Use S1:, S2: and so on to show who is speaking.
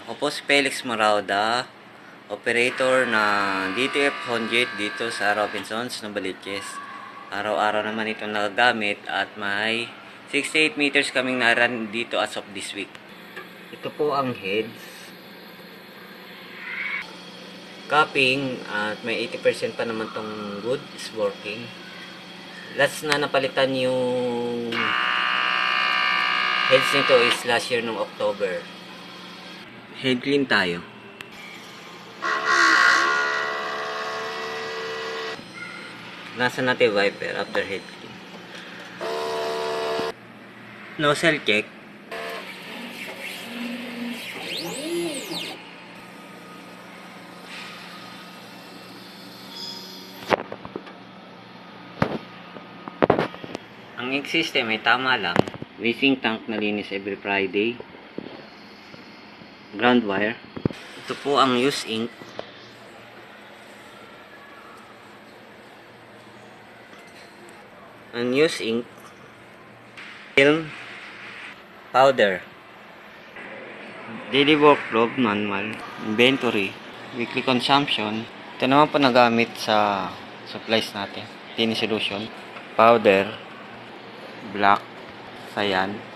S1: Ako po si Felix Marauda, operator na DTF-100 dito sa Robinsons, Novaliches. Araw-araw naman ito nagagamit at may 68 meters kaming naran dito as of this week. Ito po ang heads. Cupping at may 80% pa naman tong wood is working. Last na napalitan yung heads nito is last year nung October. Head clean tayo. Nasa natin wiper after head clean. Nozzle check. Ang ink system ay tama lang. Racing tank na linis every Friday. Ground wire. Ito po ang use ink. Ang use ink. Film. Powder. Daily workflow, manual. Inventory. Weekly consumption. Ito naman po nagamit sa supplies natin. Tiny solution. Powder. Black. Cyan.